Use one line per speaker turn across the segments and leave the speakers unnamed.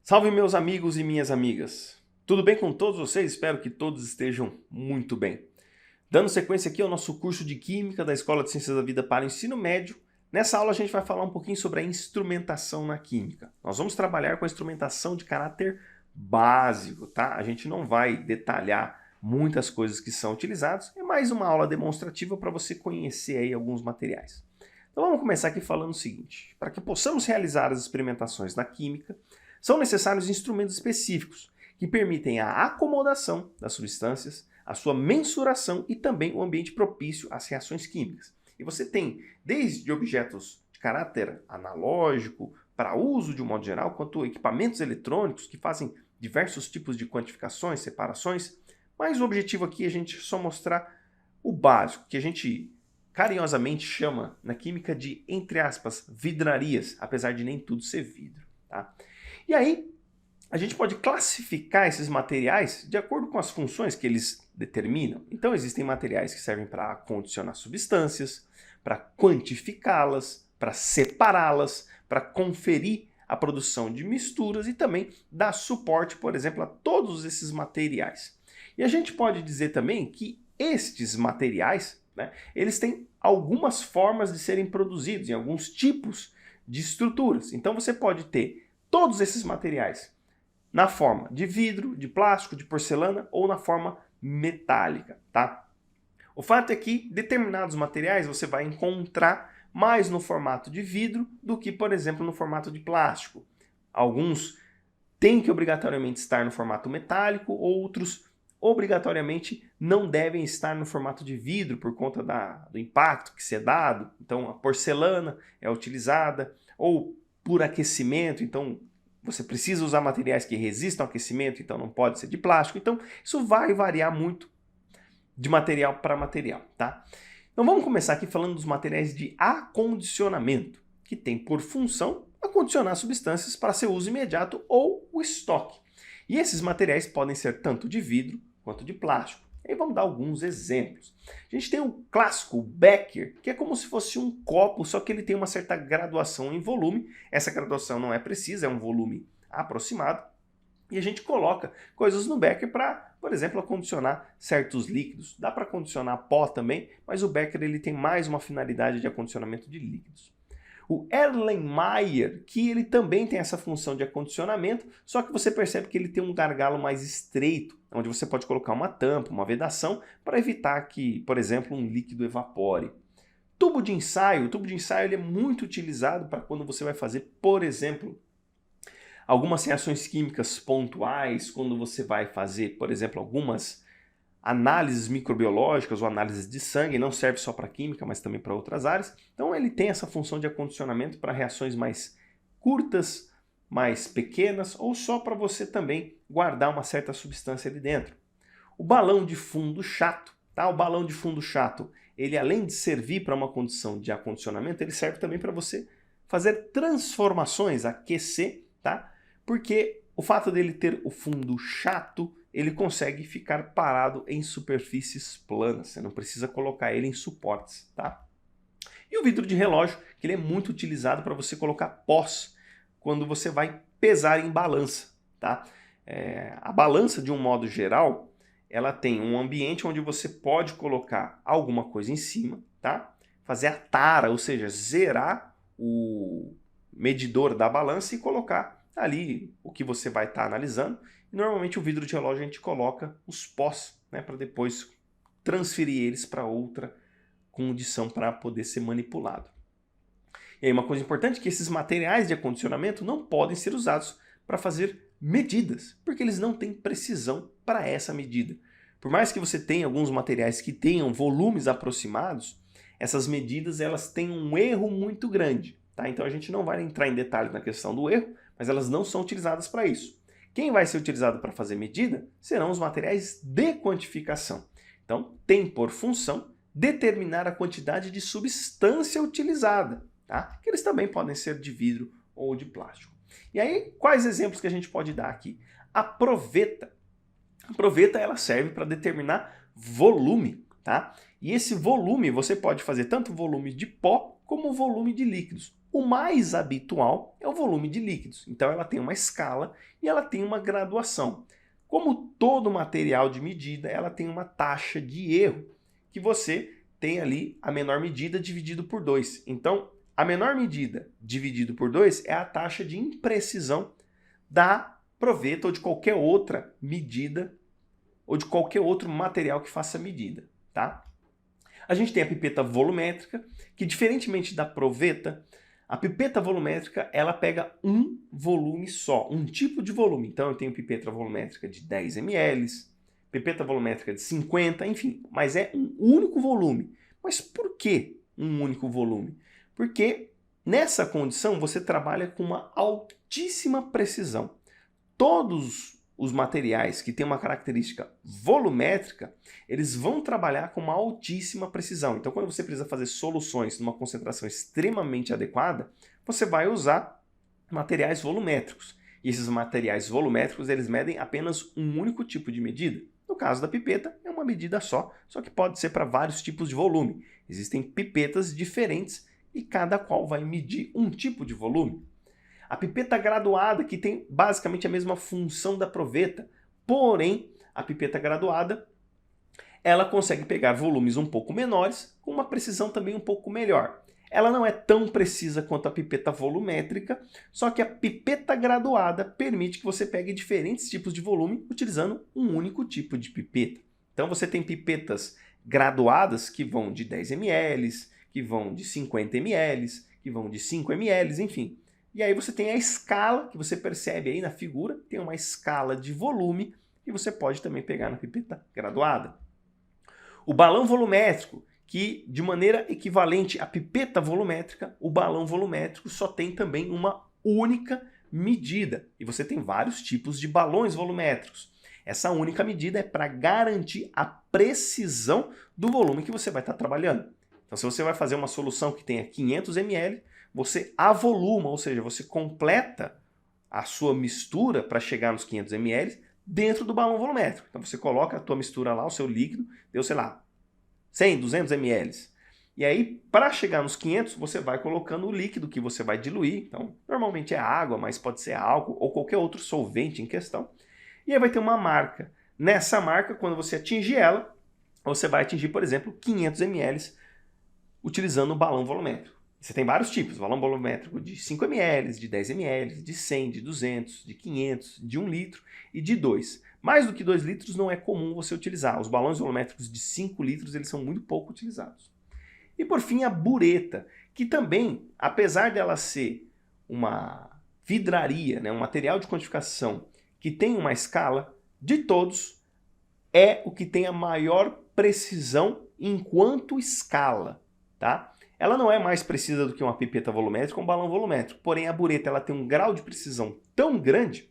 Salve meus amigos e minhas amigas! Tudo bem com todos vocês? Espero que todos estejam muito bem. Dando sequência aqui ao nosso curso de Química da Escola de Ciências da Vida para o Ensino Médio, nessa aula a gente vai falar um pouquinho sobre a instrumentação na Química. Nós vamos trabalhar com a instrumentação de caráter básico, tá? A gente não vai detalhar muitas coisas que são utilizadas, é mais uma aula demonstrativa para você conhecer aí alguns materiais. Então vamos começar aqui falando o seguinte: para que possamos realizar as experimentações na Química, são necessários instrumentos específicos que permitem a acomodação das substâncias, a sua mensuração e também o ambiente propício às reações químicas. E você tem desde objetos de caráter analógico para uso de um modo geral, quanto equipamentos eletrônicos que fazem diversos tipos de quantificações, separações, mas o objetivo aqui é a gente só mostrar o básico, que a gente carinhosamente chama na química de, entre aspas, vidrarias, apesar de nem tudo ser vidro, tá? E aí, a gente pode classificar esses materiais de acordo com as funções que eles determinam. Então, existem materiais que servem para condicionar substâncias, para quantificá-las, para separá-las, para conferir a produção de misturas e também dar suporte, por exemplo, a todos esses materiais. E a gente pode dizer também que estes materiais, eles têm algumas formas de serem produzidos, em alguns tipos de estruturas. Então, você pode ter todos esses materiais na forma de vidro, de plástico, de porcelana ou na forma metálica, tá? O fato é que determinados materiais você vai encontrar mais no formato de vidro do que, por exemplo, no formato de plástico. Alguns têm que obrigatoriamente estar no formato metálico, outros obrigatoriamente não devem estar no formato de vidro por conta do impacto que se é dado. Então a porcelana é utilizada, ou por aquecimento, então você precisa usar materiais que resistam ao aquecimento, então não pode ser de plástico. Então isso vai variar muito de material para material, tá? Então vamos começar aqui falando dos materiais de acondicionamento, que tem por função acondicionar substâncias para seu uso imediato ou o estoque. E esses materiais podem ser tanto de vidro quanto de plástico. E aí vamos dar alguns exemplos. A gente tem o clássico Becker, que é como se fosse um copo, só que ele tem uma certa graduação em volume. Essa graduação não é precisa, é um volume aproximado. E a gente coloca coisas no Becker para, por exemplo, acondicionar certos líquidos. Dá para acondicionar pó também, mas o Becker ele tem mais uma finalidade de acondicionamento de líquidos. O Erlenmeyer, que ele também tem essa função de acondicionamento, só que você percebe que ele tem um gargalo mais estreito, onde você pode colocar uma tampa, uma vedação, para evitar que, por exemplo, um líquido evapore. Tubo de ensaio. O tubo de ensaio ele é muito utilizado para quando você vai fazer, por exemplo, algumas reações químicas pontuais, quando você vai fazer, por exemplo, algumas análises microbiológicas ou análises de sangue, não serve só para química, mas também para outras áreas. Então ele tem essa função de acondicionamento para reações mais curtas, mais pequenas, ou só para você também guardar uma certa substância ali dentro. O balão de fundo chato, tá? O balão de fundo chato, ele além de servir para uma condição de acondicionamento, ele serve também para você fazer transformações, aquecer, tá? Porque o fato dele ter o fundo chato, ele consegue ficar parado em superfícies planas. Você não precisa colocar ele em suportes, tá? E o vidro de relógio, que ele é muito utilizado para você colocar pós quando você vai pesar em balança, tá? A balança, de um modo geral, ela tem um ambiente onde você pode colocar alguma coisa em cima, tá? Fazer a tara, ou seja, zerar o medidor da balança e colocar ali o que você vai estar analisando. E normalmente o vidro de relógio a gente coloca os pós, para depois transferir eles para outra condição para poder ser manipulado. E aí uma coisa importante é que esses materiais de acondicionamento não podem ser usados para fazer medidas, porque eles não têm precisão para essa medida. Por mais que você tenha alguns materiais que tenham volumes aproximados, essas medidas elas têm um erro muito grande, tá? Então a gente não vai entrar em detalhes na questão do erro, mas elas não são utilizadas para isso. Quem vai ser utilizado para fazer medida serão os materiais de quantificação. Então, tem por função determinar a quantidade de substância utilizada, tá? Que eles também podem ser de vidro ou de plástico. E aí, quais exemplos que a gente pode dar aqui? A proveta. A proveta ela serve para determinar volume, tá? E esse volume você pode fazer tanto volume de pó como volume de líquidos. O mais habitual é o volume de líquidos. Então ela tem uma escala e ela tem uma graduação. Como todo material de medida, ela tem uma taxa de erro, que você tem ali a menor medida dividido por 2. Então, a menor medida dividido por 2 é a taxa de imprecisão da proveta ou de qualquer outra medida ou de qualquer outro material que faça medida, tá? A gente tem a pipeta volumétrica, que diferentemente da proveta, a pipeta volumétrica ela pega um volume só, um tipo de volume. Então eu tenho pipeta volumétrica de 10 ml, pipeta volumétrica de 50, enfim, mas é um único volume. Mas por que um único volume? Porque nessa condição você trabalha com uma altíssima precisão. Todos os materiais que têm uma característica volumétrica, eles vão trabalhar com uma altíssima precisão. Então, quando você precisa fazer soluções numa concentração extremamente adequada, você vai usar materiais volumétricos. E esses materiais volumétricos, eles medem apenas um único tipo de medida. No caso da pipeta, é uma medida só que pode ser para vários tipos de volume. Existem pipetas diferentes e cada qual vai medir um tipo de volume. A pipeta graduada, que tem basicamente a mesma função da proveta, porém, a pipeta graduada, ela consegue pegar volumes um pouco menores, com uma precisão também um pouco melhor. Ela não é tão precisa quanto a pipeta volumétrica, só que a pipeta graduada permite que você pegue diferentes tipos de volume utilizando um único tipo de pipeta. Então você tem pipetas graduadas que vão de 10 ml, que vão de 50 ml, que vão de 5 ml, enfim. E aí você tem a escala, que você percebe aí na figura, tem uma escala de volume que você pode também pegar na pipeta graduada. O balão volumétrico, que de maneira equivalente à pipeta volumétrica, o balão volumétrico só tem também uma única medida. E você tem vários tipos de balões volumétricos. Essa única medida é para garantir a precisão do volume que você vai estar trabalhando. Então, se você vai fazer uma solução que tenha 500 ml, você avoluma, ou seja, você completa a sua mistura para chegar nos 500 ml dentro do balão volumétrico. Então você coloca a tua mistura lá, o seu líquido, deu, sei lá, 100, 200 ml. E aí, para chegar nos 500, você vai colocando o líquido que você vai diluir. Então, normalmente é água, mas pode ser álcool ou qualquer outro solvente em questão. E aí vai ter uma marca. Nessa marca, quando você atingir ela, você vai atingir, por exemplo, 500 ml utilizando o balão volumétrico. Você tem vários tipos, balão volumétrico de 5 ml, de 10 ml, de 100, de 200, de 500, de 1 litro e de 2. Mais do que 2 litros não é comum você utilizar. Os balões volumétricos de 5 litros eles são muito pouco utilizados. E por fim a bureta, que também, apesar dela ser uma vidraria, né, um material de quantificação que tem uma escala, de todos é o que tem a maior precisão enquanto escala, tá? Ela não é mais precisa do que uma pipeta volumétrica ou um balão volumétrico, porém a bureta ela tem um grau de precisão tão grande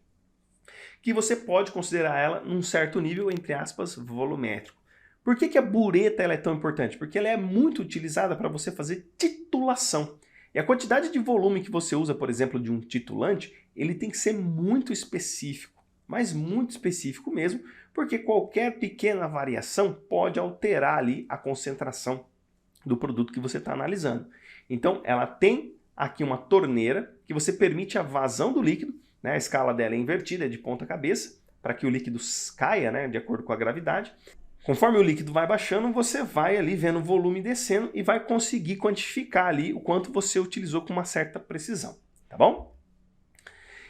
que você pode considerar ela num certo nível, entre aspas, volumétrico. Por que a bureta ela é tão importante? Porque ela é muito utilizada para você fazer titulação. E a quantidade de volume que você usa, por exemplo, de um titulante, ele tem que ser muito específico, mas muito específico mesmo, porque qualquer pequena variação pode alterar ali a concentração do produto que você está analisando. Então, ela tem aqui uma torneira que você permite a vazão do líquido, né? A escala dela é invertida, é de ponta cabeça, para que o líquido caia, né, de acordo com a gravidade. Conforme o líquido vai baixando, você vai ali vendo o volume descendo e vai conseguir quantificar ali o quanto você utilizou com uma certa precisão, tá bom?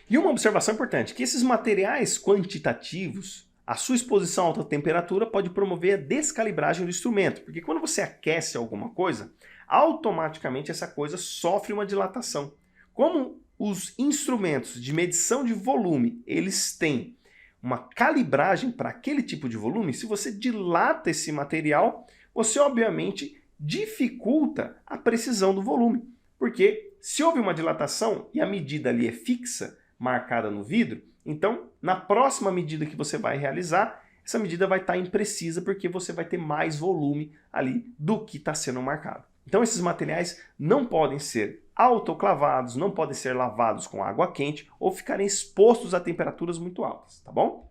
E uma observação importante, que esses materiais quantitativos, a sua exposição a alta temperatura pode promover a descalibragem do instrumento, porque quando você aquece alguma coisa, automaticamente essa coisa sofre uma dilatação. Como os instrumentos de medição de volume, eles têm uma calibragem para aquele tipo de volume, se você dilata esse material, você obviamente dificulta a precisão do volume, porque se houve uma dilatação e a medida ali é fixa, marcada no vidro, então, na próxima medida que você vai realizar, essa medida vai estar imprecisa porque você vai ter mais volume ali do que está sendo marcado. Então, esses materiais não podem ser autoclavados, não podem ser lavados com água quente ou ficarem expostos a temperaturas muito altas, tá bom?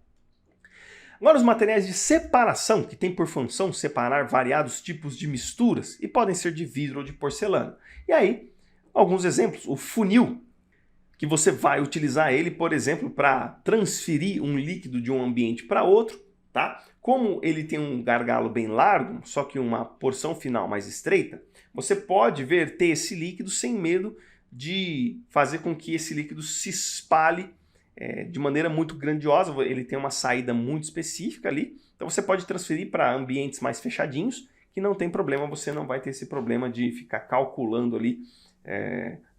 Agora, os materiais de separação, que têm por função separar variados tipos de misturas e podem ser de vidro ou de porcelana. E aí, alguns exemplos. O funil, que você vai utilizar ele, por exemplo, para transferir um líquido de um ambiente para outro, tá? Como ele tem um gargalo bem largo, só que uma porção final mais estreita, você pode verter esse líquido sem medo de fazer com que esse líquido se espalhe de maneira muito grandiosa. Ele tem uma saída muito específica ali, então você pode transferir para ambientes mais fechadinhos, que não tem problema, você não vai ter esse problema de ficar calculando ali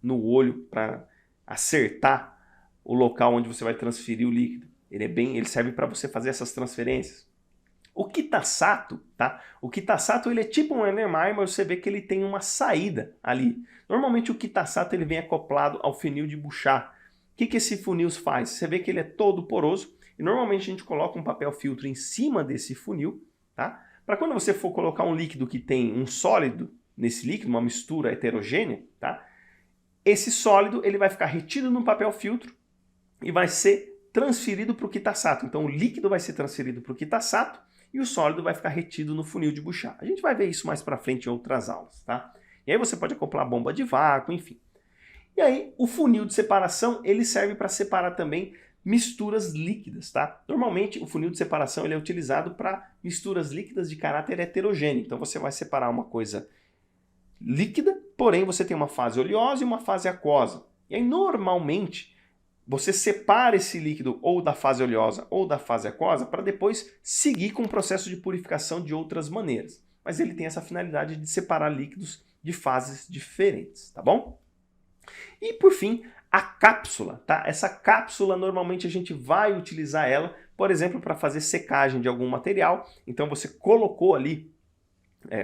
no olho para acertar o local onde você vai transferir o líquido. Ele serve para você fazer essas transferências. O Kitasato, tá? O Kitasato ele é tipo um Erlenmeyer, mas você vê que ele tem uma saída ali. Normalmente o Kitasato ele vem acoplado ao funil de Bouchard. O que esse funil faz? Você vê que ele é todo poroso e normalmente a gente coloca um papel filtro em cima desse funil, tá? Para quando você for colocar um líquido que tem um sólido nesse líquido, uma mistura heterogênea, tá? Esse sólido ele vai ficar retido no papel filtro e vai ser transferido para o Kitasato. Então o líquido vai ser transferido para o Kitasato e o sólido vai ficar retido no funil de Bouchard. A gente vai ver isso mais para frente em outras aulas, tá? E aí você pode acoplar bomba de vácuo, enfim. E aí o funil de separação ele serve para separar também misturas líquidas, tá? Normalmente o funil de separação ele é utilizado para misturas líquidas de caráter heterogêneo. Então você vai separar uma coisa líquida, porém você tem uma fase oleosa e uma fase aquosa. E aí normalmente você separa esse líquido ou da fase oleosa ou da fase aquosa para depois seguir com o processo de purificação de outras maneiras. Mas ele tem essa finalidade de separar líquidos de fases diferentes, tá bom? E por fim, a cápsula, tá? Essa cápsula normalmente a gente vai utilizar ela, por exemplo, para fazer secagem de algum material. Então você colocou ali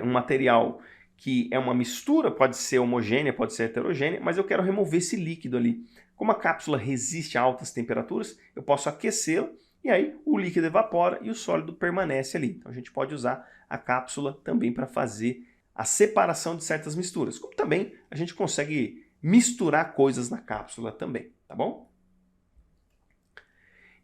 um material que é uma mistura, pode ser homogênea, pode ser heterogênea, mas eu quero remover esse líquido ali. Como a cápsula resiste a altas temperaturas, eu posso aquecê-la e aí o líquido evapora e o sólido permanece ali. Então a gente pode usar a cápsula também para fazer a separação de certas misturas. Como também a gente consegue misturar coisas na cápsula também, tá bom?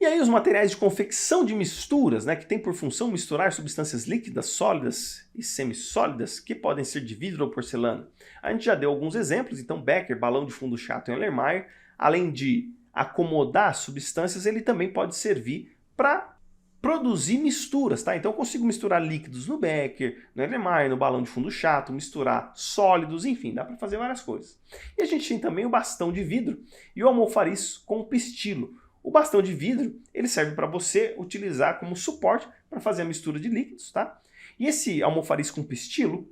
E aí os materiais de confecção de misturas, né, que tem por função misturar substâncias líquidas, sólidas e semissólidas, que podem ser de vidro ou porcelana. A gente já deu alguns exemplos, então Becker, balão de fundo chato e Erlenmeyer, além de acomodar substâncias, ele também pode servir para produzir misturas, tá? Então eu consigo misturar líquidos no Becker, no Erlenmeyer, no balão de fundo chato, misturar sólidos, enfim, dá para fazer várias coisas. E a gente tem também o bastão de vidro e o almofariz com pistilo. O bastão de vidro, ele serve para você utilizar como suporte para fazer a mistura de líquidos, tá? E esse almofariz com pistilo,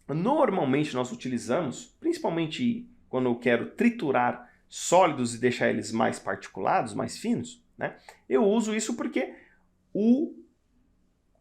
normalmente nós utilizamos, principalmente quando eu quero triturar sólidos e deixar eles mais particulados, mais finos, né? Eu uso isso porque o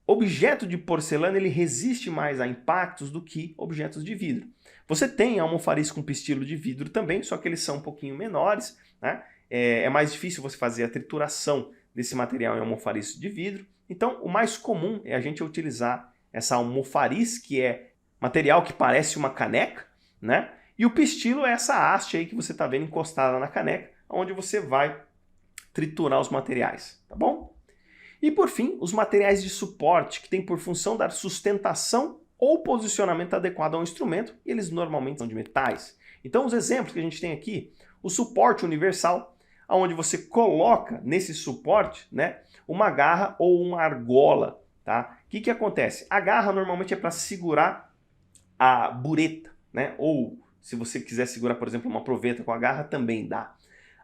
objeto de porcelana ele resiste mais a impactos do que objetos de vidro. Você tem almofariz com pistilo de vidro também, só que eles são um pouquinho menores, né? É mais difícil você fazer a trituração desse material em almofariz de vidro. Então, o mais comum é a gente utilizar essa almofariz, que é material que parece uma caneca, né? E o pistilo é essa haste aí que você está vendo encostada na caneca, onde você vai triturar os materiais, tá bom? E por fim, os materiais de suporte, que têm por função dar sustentação ou posicionamento adequado ao instrumento, e eles normalmente são de metais. Então, os exemplos que a gente tem aqui, o suporte universal, onde você coloca nesse suporte, né, uma garra ou uma argola, tá? O que acontece? A garra normalmente é para segurar a bureta, né? Ou se você quiser segurar, por exemplo, uma proveta com a garra, também dá.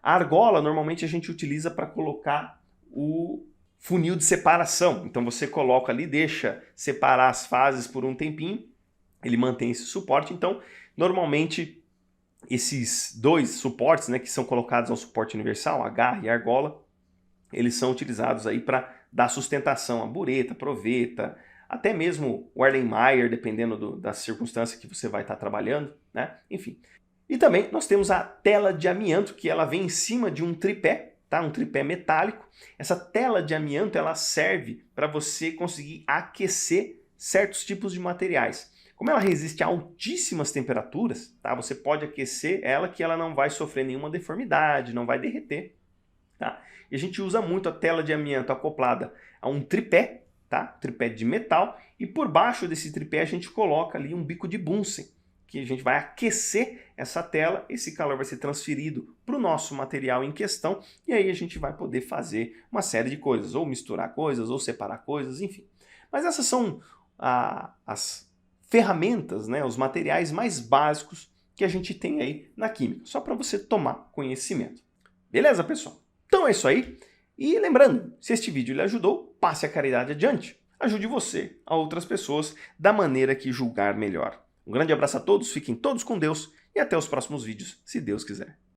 A argola normalmente a gente utiliza para colocar o funil de separação. Então você coloca ali, deixa separar as fases por um tempinho, ele mantém esse suporte. Então, normalmente esses dois suportes, né, que são colocados ao suporte universal, a garra e a argola, eles são utilizados aí para dar sustentação à bureta, proveta, até mesmo o Erlenmeyer, dependendo da circunstância que você vai estar trabalhando, né? Enfim. E também nós temos a tela de amianto, que ela vem em cima de um tripé, tá? Um tripé metálico. Essa tela de amianto ela serve para você conseguir aquecer certos tipos de materiais. Como ela resiste a altíssimas temperaturas, tá? Você pode aquecer ela que ela não vai sofrer nenhuma deformidade, não vai derreter. Tá? E a gente usa muito a tela de amianto acoplada a um tripé, tá? Tripé de metal, e por baixo desse tripé a gente coloca ali um bico de Bunsen, que a gente vai aquecer essa tela, esse calor vai ser transferido para o nosso material em questão, e aí a gente vai poder fazer uma série de coisas, ou misturar coisas, ou separar coisas, enfim. Mas essas são as ferramentas, né, os materiais mais básicos que a gente tem aí na química, só para você tomar conhecimento. Beleza, pessoal? Então é isso aí. E lembrando, se este vídeo lhe ajudou, passe a caridade adiante. Ajude você a outras pessoas da maneira que julgar melhor. Um grande abraço a todos, fiquem todos com Deus e até os próximos vídeos, se Deus quiser.